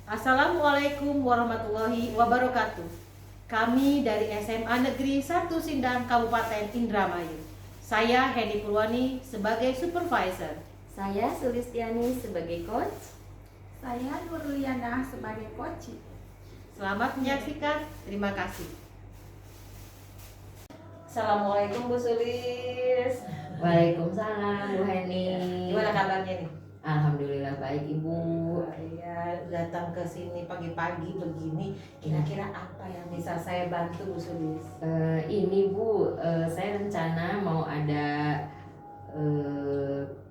Assalamualaikum warahmatullahi wabarakatuh. Kami dari SMA Negeri 1 Sindang Kabupaten Indramayu. Saya Hedi Purwani sebagai supervisor. Saya Sulistiani sebagai coach. Saya Nurliana sebagai coach. Selamat menyaksikan. Terima kasih. Assalamualaikum Bu Sulis. Waalaikumsalam Bu Heni. Gimana kabarnya nih? Alhamdulillah baik Ibu. Ya, datang ke sini pagi-pagi begini. Kira-kira apa yang bisa saya bantu Bu Sulis? Ini Bu, saya rencana mau ada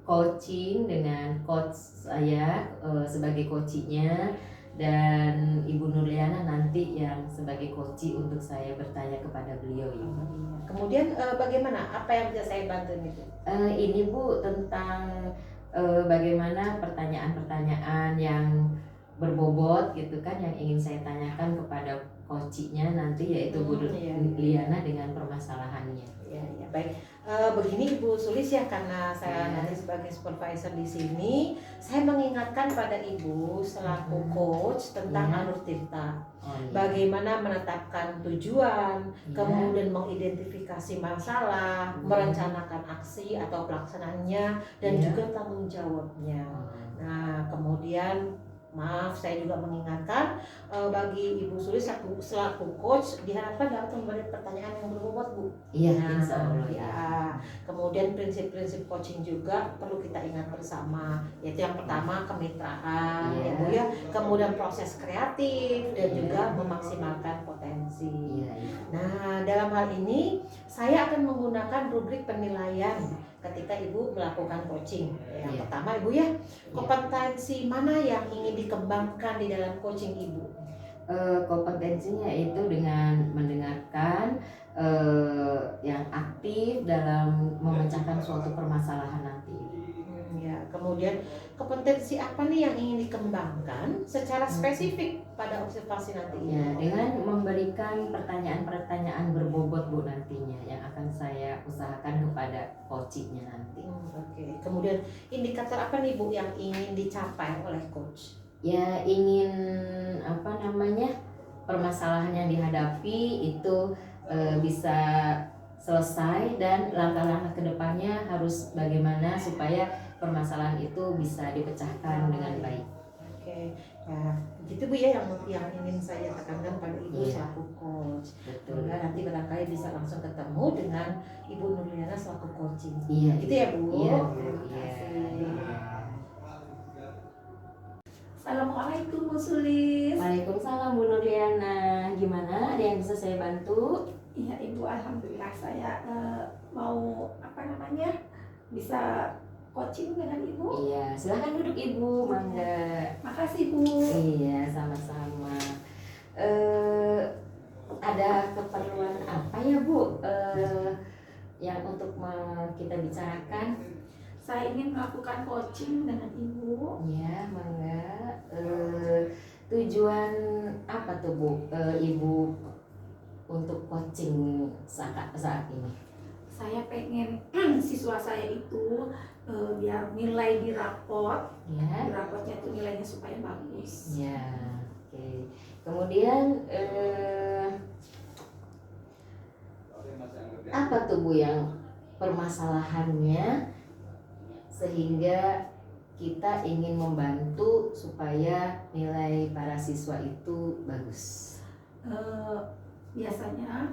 coaching dengan coach saya sebagai coachnya, dan Ibu Nurliana nanti yang sebagai coach untuk saya bertanya kepada beliau Ibu. Kemudian bagaimana? Apa yang bisa saya bantu itu? Ini Bu tentang bagaimana pertanyaan-pertanyaan yang berbobot gitu kan yang ingin saya tanyakan kepada coachnya nanti, yaitu Bu Liana dengan permasalahannya. Ya, baik. Begini Bu Sulis ya, karena saya nanti sebagai supervisor di sini, saya mengingatkan pada Ibu selaku coach tentang alur tirta. Bagaimana menetapkan tujuan, kemudian mengidentifikasi masalah, merencanakan aksi atau pelaksanaannya, dan juga tanggung jawabnya. Nah, kemudian maaf, saya juga mengingatkan bagi Ibu Sulis selaku coach diharapkan dapat memberi pertanyaan yang berbobot Bu. Iya, insya Allah. Ya. Kemudian prinsip-prinsip coaching juga perlu kita ingat bersama, yaitu yang pertama kemitraan, ya Bu ya. Kemudian proses kreatif dan juga memaksimalkan potensi. Nah, dalam hal ini saya akan menggunakan rubrik penilaian ketika Ibu melakukan coaching. Yang pertama Ibu ya, kompetensi mana yang ingin dikembangkan di dalam coaching Ibu? Kompetensinya itu dengan mendengarkan, yang aktif dalam memecahkan suatu permasalahan nanti. Kemudian kompetensi apa nih yang ingin dikembangkan secara spesifik pada observasi nanti? Dengan memberikan pertanyaan-pertanyaan berbobot Bu nantinya yang akan saya usahakan kepada coachnya nanti. Kemudian indikator apa nih Bu yang ingin dicapai oleh coach? Ya, ingin permasalahan yang dihadapi itu bisa selesai, dan langkah-langkah kedepannya harus bagaimana supaya permasalahan itu bisa dipecahkan dengan baik. Ya gitu Bu ya yang ingin saya tekankan pada Ibu selaku coach. Betul. Nanti barangkali bisa langsung ketemu dengan Ibu Nurliana selaku coaching. Gitu ya Bu. Terima kasih. Assalamualaikum Bu Sulis. Waalaikumsalam Bu Nurliana. Gimana? Ada yang bisa saya bantu? Iya Ibu, alhamdulillah saya mau bisa coaching dengan Ibu. Iya, silakan duduk Ibu, mangga. Makasih Bu. Iya, sama-sama. Ada keperluan apa ya Bu yang untuk kita bicarakan? Saya ingin melakukan coaching dengan Ibu. Iya, mangga. Tujuan apa tuh Bu, Ibu untuk coaching saat ini? Saya pengen siswa saya itu biar nilai di raport, di raportnya itu nilainya supaya bagus. Oke. Kemudian apa tuh Bu yang permasalahannya sehingga kita ingin membantu supaya nilai para siswa itu bagus? Biasanya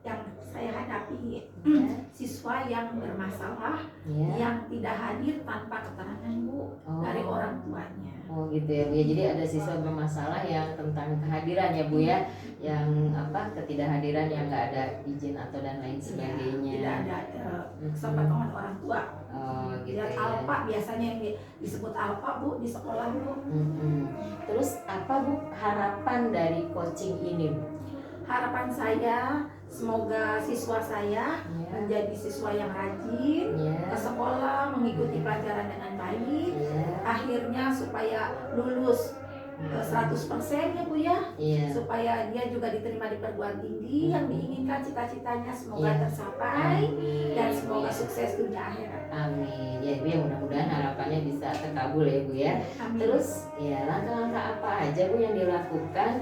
yang saya hadapi siswa yang bermasalah, yang tidak hadir tanpa keterangan Bu dari orang tuanya. Gitu ya Bu ya. Jadi ada siswa bermasalah yang tentang kehadiran ya Bu ya, yang ketidakhadiran yang nggak ada izin atau dan lain sebagainya. Tidak ada sepengetahuan orang tua. Gitu ya. Alpa biasanya yang disebut alpa Bu di sekolah Bu. Terus apa Bu harapan dari coaching ini Bu? Harapan saya semoga siswa saya menjadi siswa yang rajin ke sekolah, mengikuti pelajaran dengan baik, akhirnya supaya lulus 100% ya Bu ya, Iya. supaya dia juga diterima di perguruan tinggi yang diinginkan, cita-citanya semoga Iya. tercapai dan Amin, semoga Bu, ya. sukses dunia akhirat. Amin. Ya Bu ya, mudah-mudahan harapannya bisa terkabul ya Bu ya. Amin. Terus ya langkah-langkah apa aja Bu yang dilakukan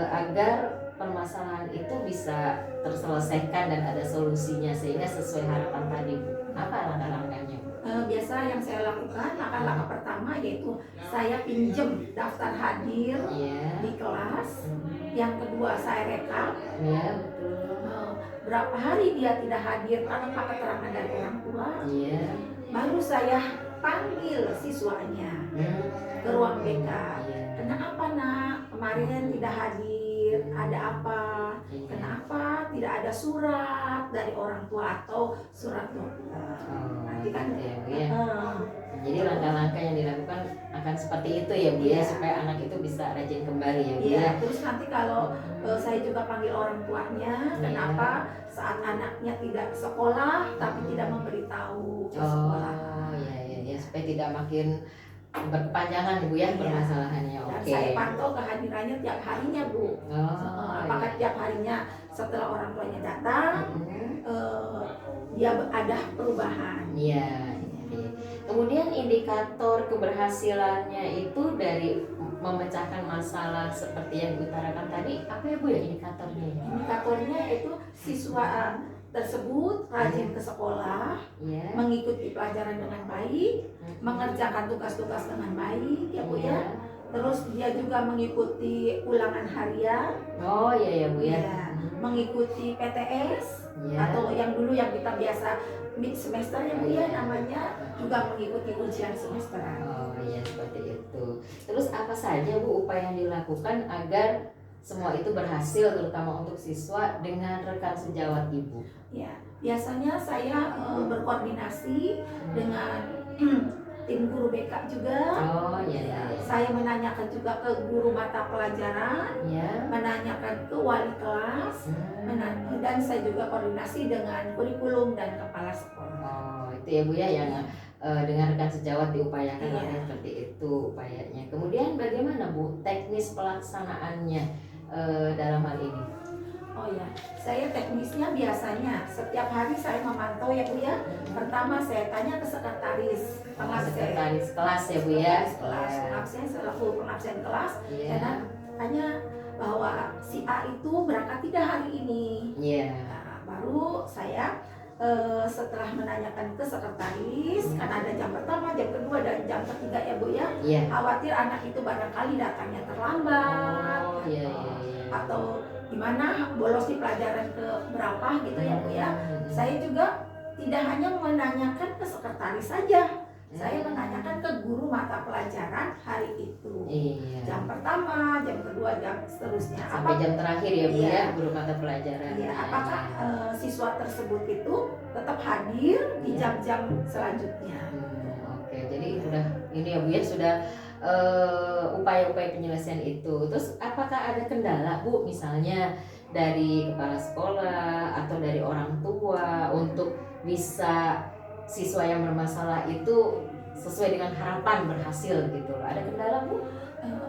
agar permasalahan itu bisa terselesaikan dan ada solusinya sehingga sesuai harapan tadi Bu? Apa langkah-langkahnya Bu? Biasa yang saya lakukan, langkah-langkah pertama yaitu saya pinjem daftar hadir Iya. di kelas. Yang kedua saya rekap Iya betul. berapa hari dia tidak hadir tanpa keterangan dari orang tua. Iya. Baru saya panggil siswanya ke ruang BK. Iya. Kenapa nak kemarin tidak hadir? Ada apa? Iya. Kenapa tidak ada surat dari orang tua atau surat dokter? Nanti kan gitu ya Bu ya. Jadi langkah-langkah yang dilakukan akan seperti itu ya Bu ya, Iya. supaya anak itu bisa rajin kembali ya Bu Iya, ya. terus nanti kalau saya juga panggil orang tuanya, Iya. kenapa saat anaknya tidak sekolah tapi tidak memberitahu ke sekolah. Oh ya supaya tidak makin berkepanjangan Bu ya Iya. permasalahannya. Dan Oke. saya pantau kehadirannya tiap harinya Bu. Apakah iya. tiap harinya setelah orang tuanya datang dia ada perubahan. Iya. Kemudian indikator keberhasilannya itu dari memecahkan masalah seperti yang diutarakan tadi, apa ya Bu ya indikatornya? Indikatornya itu siswa tersebut rajin ke sekolah, Iya. mengikuti pelajaran dengan baik, mengerjakan tugas-tugas dengan baik ya Bu ya. Terus dia juga mengikuti ulangan harian. Oh iya ya Bu ya. Ya, mengikuti PTS Iya. atau yang dulu yang kita biasa mid semester ya Bu ya namanya, juga mengikuti ujian semesteran. Oh iya seperti itu. Terus apa saja Bu upaya yang dilakukan agar semua itu berhasil terutama untuk siswa dengan rekan sejawat Ibu? Ya, biasanya saya berkoordinasi dengan tim guru BK juga. Oh iya. Saya menanyakan juga ke guru mata pelajaran, Ya. menanyakan ke wali kelas, dan saya juga koordinasi dengan kurikulum dan kepala sekolah. Oh itu ya Bu ya yang dengan rekan sejawat diupayakan Iya. namanya seperti itu upayanya. Kemudian bagaimana Bu teknis pelaksanaannya dalam hal ini? Oh ya, saya teknisnya biasanya setiap hari saya memantau ya Bu ya. Pertama saya tanya ke sekretaris pengabsen. Sekretaris kelas ya Bu ya. Sekretaris kelas, pengabsen selaku pengabsen kelas. Iya. Dan tanya bahwa si A itu berangkat tidak hari ini. Iya. Nah, baru saya setelah menanyakan ke sekretaris, kan ada jam pertama, jam kedua, dan jam ketiga ya Bu ya. Iya. Khawatir anak itu barangkali datangnya terlambat. Oh iya. Atau gimana bolos di pelajaran ke berapa gitu ya Bu ya. Saya juga tidak hanya menanyakan ke sekretaris saja, saya menanyakan ke guru mata pelajaran hari itu. Iya. Jam pertama, jam kedua, jam seterusnya. Sampai jam terakhir ya Bu Iya. ya guru mata pelajaran. Ya, apakah siswa tersebut itu tetap hadir di jam-jam selanjutnya? Oke, jadi udah ini ya Bu ya sudah upaya-upaya penyelesaian itu. Terus apakah ada kendala Bu misalnya dari kepala sekolah atau dari orang tua untuk bisa siswa yang bermasalah itu sesuai dengan harapan berhasil gitu loh. Ada kendala Bu?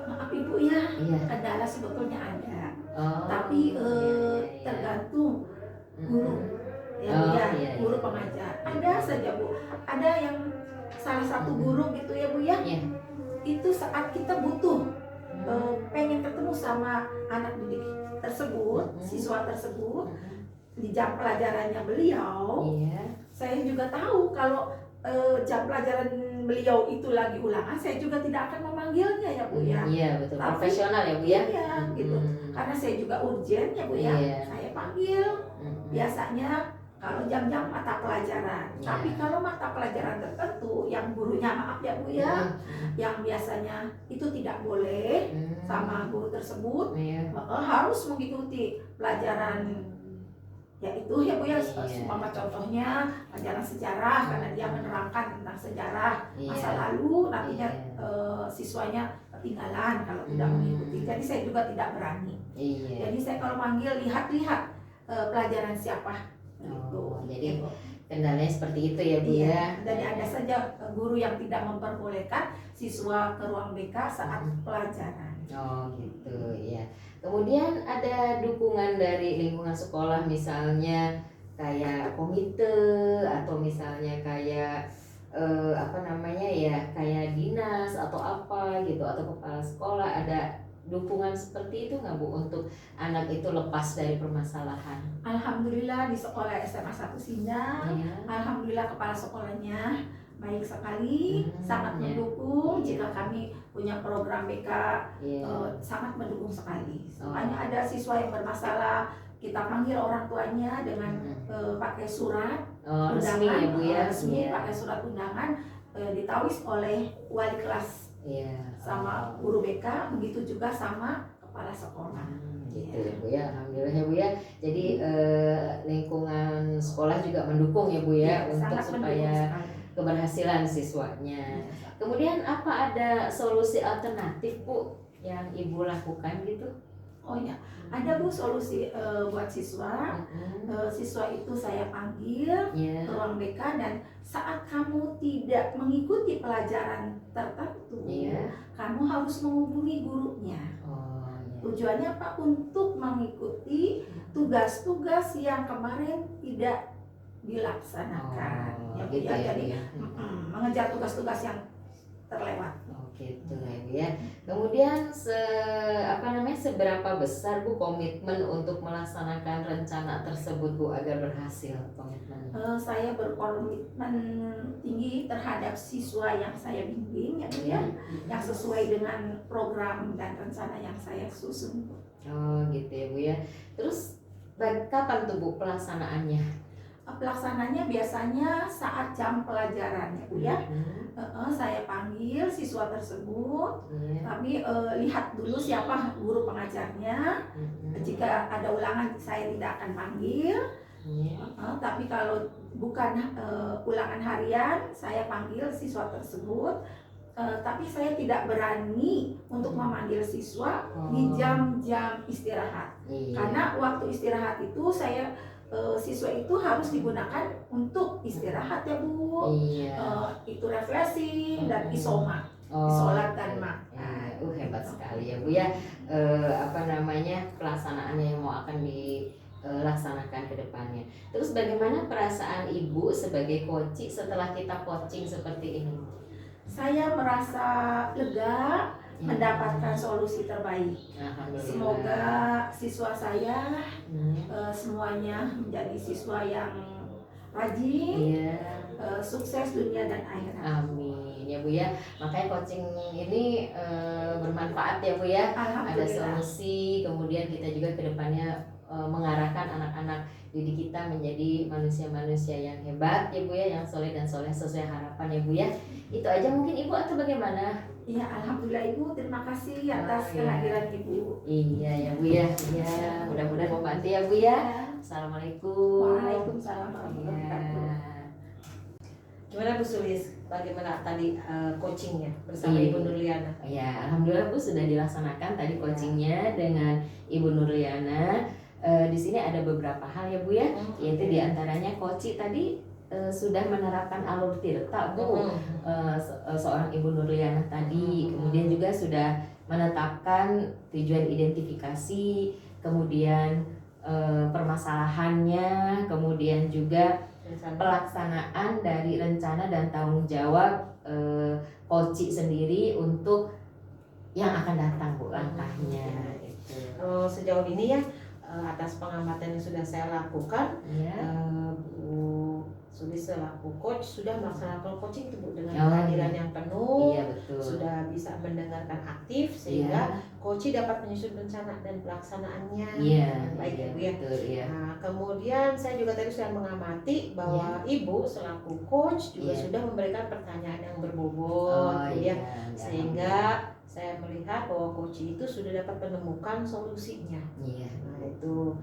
Maaf Ibu ya, Iya. kendala sebetulnya ada. Oh, Tapi iya. tergantung guru ya Bu Oh, ya, iya, guru iya. pengajar. Ada saja Bu, ada yang salah satu guru gitu ya Bu ya. Iya. Itu saat kita butuh pengen ketemu sama anak didik tersebut, siswa tersebut di jam pelajarannya beliau. Iya. Saya juga tahu kalau jam pelajaran beliau itu lagi ulangan, saya juga tidak akan memanggilnya ya Bu ya. Iya betul. Tapi- Profesional ya Bu ya. Iya gitu. Karena saya juga urgent ya Bu ya. Iya. Saya panggil biasanya kalau jam-jam mata pelajaran. Iya. Tapi kalau mata pelajaran tertentu yang gurunya maaf ya Bu ya, yang biasanya itu tidak boleh sama guru tersebut, Iya. harus mengikuti pelajaran yaitu ya Bu ya, Iya. umpama contohnya pelajaran sejarah karena dia menerangkan tentang sejarah Iya. masa lalu, nantinya Iya. siswanya ketinggalan kalau tidak mengikuti. Jadi saya juga tidak berani. Iya. Jadi saya kalau manggil lihat-lihat pelajaran siapa gitu. Oh, jadi kendalanya seperti itu ya Bu ya. Dan ada saja guru yang tidak memperbolehkan siswa ke ruang BK saat pelajaran. Oh gitu ya. Kemudian ada dukungan dari lingkungan sekolah, misalnya kayak komite atau misalnya kayak kayak dinas atau apa gitu, atau kepala sekolah, ada dukungan seperti itu nggak Bu untuk anak itu lepas dari permasalahan? Alhamdulillah di sekolah SMA 1 Sindang, alhamdulillah kepala sekolahnya baik sekali, sangat mendukung. Jika kami punya program BK, sangat mendukung sekali. Makanya ada siswa yang bermasalah, kita panggil orang tuanya dengan pakai surat resmi undangan, ya Bu ya, resmi pakai surat undangan, ditawis oleh wali kelas sama guru BK, begitu juga sama kepala sekolah. Gitu ya Bu ya, alhamdulillah ya Bu ya. Jadi lingkungan sekolah juga mendukung ya Bu ya, untuk supaya keberhasilan siswanya. Kemudian apa ada solusi alternatif Bu yang Ibu lakukan gitu? Oh ya, ada Bu solusi buat siswa. Siswa itu saya panggil ke ruang BK, dan saat kamu tidak mengikuti pelajaran tertentu, kamu harus menghubungi gurunya. Tujuannya apa? Untuk mengikuti tugas-tugas yang kemarin tidak dilaksanakan. Jadi mengejar tugas-tugas yang terlewat. Gitu ya Bu ya. Kemudian seberapa besar Bu komitmen untuk melaksanakan rencana tersebut Bu agar berhasil komitmen? Saya berkomitmen tinggi terhadap siswa yang saya bimbing ya Bu ya, yang sesuai dengan program dan rencana yang saya susun. Oh gitu ya Bu ya. Terus kapan tuh Bu pelaksanaannya? Pelaksananya biasanya saat jam pelajaran ya Bu ya. Saya panggil siswa tersebut, tapi lihat dulu siapa guru pengajarnya. Jika ada ulangan saya tidak akan panggil, tapi kalau bukan ulangan harian saya panggil siswa tersebut. Tapi saya tidak berani untuk memanggil siswa di jam-jam istirahat, karena waktu istirahat itu siswa itu harus digunakan untuk istirahat ya Bu. Itu refreshing dan isomat, isolat dan makan. Hebat sekali ya Bu ya. Pelaksanaannya yang mau akan dilaksanakan ke depannya. Terus bagaimana perasaan Ibu sebagai coach setelah kita coaching seperti ini? Saya merasa lega, mendapatkan solusi terbaik. Semoga siswa saya semuanya menjadi siswa yang rajin, sukses dunia dan akhirat. Amin ya Bu ya. Makanya coaching ini bermanfaat ya Bu ya. Ada solusi, kemudian kita juga kedepannya mengarahkan anak-anak didik kita menjadi manusia-manusia yang hebat ya Bu ya, yang soleh dan soleh sesuai harapan ya Bu ya. Itu aja mungkin Ibu atau bagaimana? Iya, alhamdulillah Ibu, terima kasih atas kehadiran Ibu. Iya ya Bu ya, mudah-mudahan membantu ya Bu ya. Assalamualaikum. Waalaikumsalam warahmatullahi wabarakatuh. Gimana Bu Sulis? Bagaimana tadi coachingnya bersama Ibu Nurliana? Ya, alhamdulillah Bu sudah dilaksanakan tadi coachingnya dengan Ibu Nurliana. Di sini ada beberapa hal ya Bu ya, yaitu diantaranya coach tadi sudah menerapkan alur tirta Bu, seorang Ibu Nurliana tadi, kemudian juga sudah menetapkan tujuan identifikasi, kemudian permasalahannya, kemudian juga pelaksanaan dari rencana dan tanggung jawab coach sendiri untuk yang akan datang Bu langkahnya. Sejauh ini ya, atas pengamatan yang sudah saya lakukan, Bu Sulis selaku coach sudah melaksanakan coaching itu Bu dengan kehadiran yang penuh, sudah bisa mendengarkan aktif sehingga coach dapat menyusun rencana dan pelaksanaannya baik ya Bu ya. Nah, kemudian saya juga tadi sudah mengamati bahwa Ibu selaku coach juga sudah memberikan pertanyaan yang berbobot sehingga saya melihat bahwa coach itu sudah dapat menemukan solusinya. Nah itu,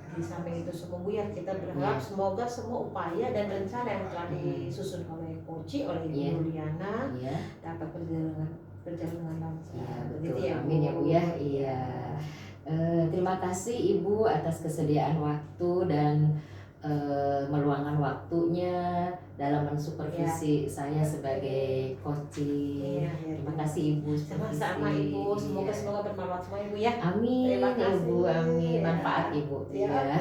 di samping itu semua Bu ya, kita berharap semoga semua upaya dan rencana yang telah disusun oleh coach, oleh Ibu Nurliana dapat berjalan dengan lancar. Begitu ya, amin ya Bu ya. Terima kasih Ibu atas kesediaan waktu dan meluangkan waktunya dalam mensupervisi saya sebagai coaching. Iya, Terima kasih Ibu. Sama-sama Ibu, semoga Iya. bermanfaat semua Ibu ya. Amin Terima kasih. Ibu, amin. Ya. Manfaat Ibu. Ya. Iya.